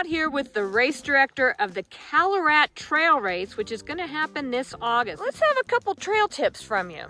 out here with the race director of the Calarat trail race, which is going to happen this August. Let's have a couple trail tips from you.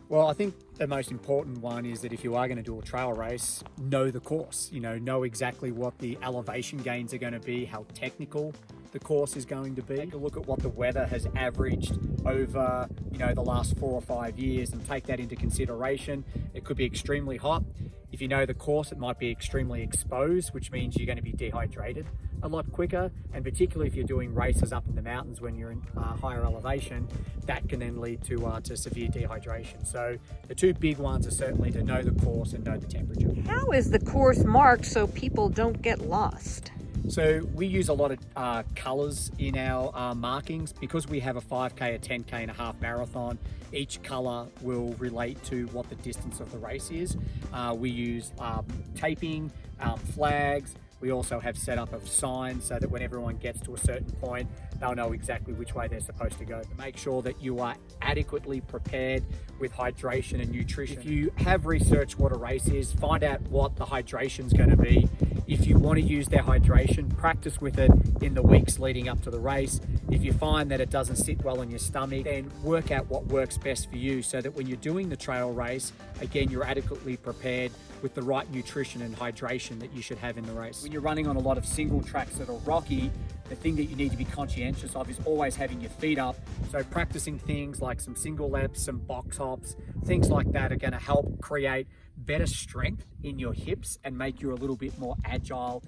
Well, I think the most important one is that if you are going to do a trail race, know the course, know exactly what the elevation gains are going to be, how technical the course is going to be. Take a look at what the weather has averaged over, the last 4 or 5 years and take that into consideration. It could be extremely hot. If you know the course, it might be extremely exposed, which means you're going to be dehydrated a lot quicker. And particularly if you're doing races up in the mountains when you're in higher elevation, that can then lead to severe dehydration. So the two big ones are certainly to know the course and know the temperature. How is the course marked so people don't get lost? So we use a lot of colors in our markings. Because we have a 5K, a 10K and a half marathon, each color will relate to what the distance of the race is. We use taping, flags. We also have set up of signs so that when everyone gets to a certain point, they'll know exactly which way they're supposed to go. To make sure that you are adequately prepared with hydration and nutrition. If you have researched what a race is, find out what the hydration's going to be. If you want to use their hydration, practice with it in the weeks leading up to the race. If you find that it doesn't sit well in your stomach, then work out what works best for you so that when you're doing the trail race, again, you're adequately prepared with the right nutrition and hydration that you should have in the race. When you're running on a lot of single tracks that are rocky, the thing that you need to be conscientious of is always having your feet up. So practicing things like some single leaps, some box hops, things like that are going to help create better strength in your hips and make you a little bit more agile,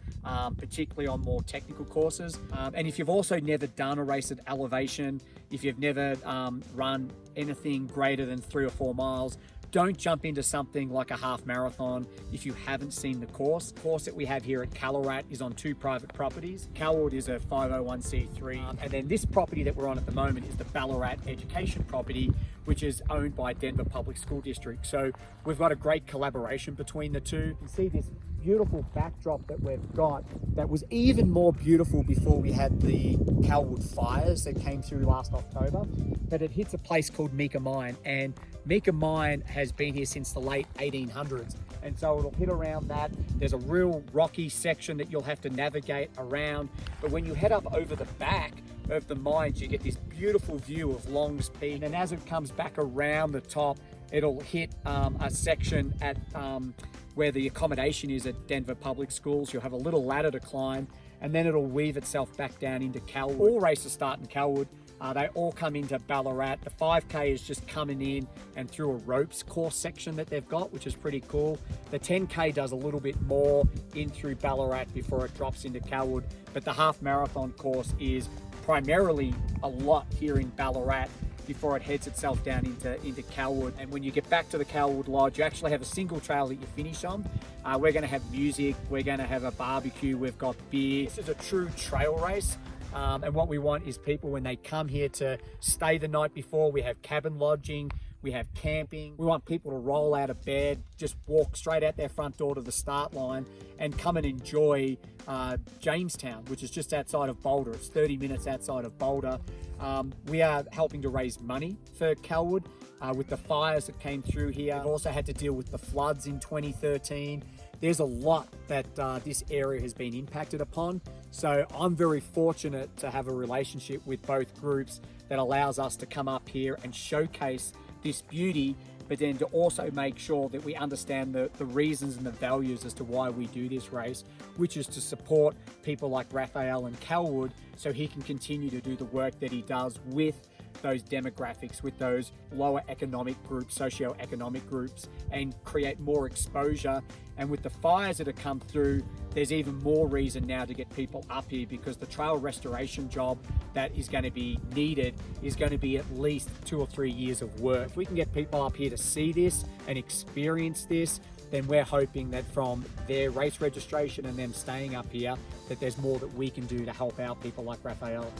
particularly on more technical courses. And if you've also never done a race at elevation, if you've never run anything greater than 3 or 4 miles, don't jump into something like a half marathon if you haven't seen the course. The course that we have here at Calarat is on 2 private properties. Calarat is a 501c3, and then this property that we're on at the moment is the Ballarat Education property, which is owned by Denver Public School District. So we've got a great collaboration between the two. You can see this beautiful backdrop that we've got that was even more beautiful before we had the Calwood fires that came through last October. But it hits a place called Meeker Mine, and Meeker Mine has been here since the late 1800s. And so it'll hit around that. There's a real rocky section that you'll have to navigate around. But when you head up over the back of the mines, you get this beautiful view of Longs Peak. And as it comes back around the top, it'll hit a section at where the accommodation is at Denver Public Schools. You'll have a little ladder to climb, and then it'll weave itself back down into Calwood. All races start in Calwood. They all come into Ballarat. The 5K is just coming in and through a ropes course section that they've got, which is pretty cool. The 10K does a little bit more in through Ballarat before it drops into Calwood, but the half marathon course is primarily a lot here in Ballarat before it heads itself down into Calwood. And when you get back to the Calwood Lodge, you actually have a single trail that you finish on. We're going to have music, we're going to have a barbecue, we've got beer. This is a true trail race. And what we want is people, when they come here, to stay the night before. We have cabin lodging, we have camping. We want people to roll out of bed, just walk straight out their front door to the start line and come and enjoy Jamestown, which is just outside of Boulder. It's 30 minutes outside of Boulder. We are helping to raise money for Calwood with the fires that came through here. We've also had to deal with the floods in 2013. There's a lot that this area has been impacted upon. So I'm very fortunate to have a relationship with both groups that allows us to come up here and showcase this beauty, but then to also make sure that we understand the reasons and the values as to why we do this race, which is to support people like Raphael and Calwood so he can continue to do the work that he does with those demographics, with those lower economic groups, socio-economic groups, and create more exposure. And with the fires that have come through, there's even more reason now to get people up here, because the trail restoration job that is going to be needed is going to be at least 2 or 3 years of work. If we can get people up here to see this and experience this, then we're hoping that from their race registration and them staying up here, that there's more that we can do to help out people like Raphael.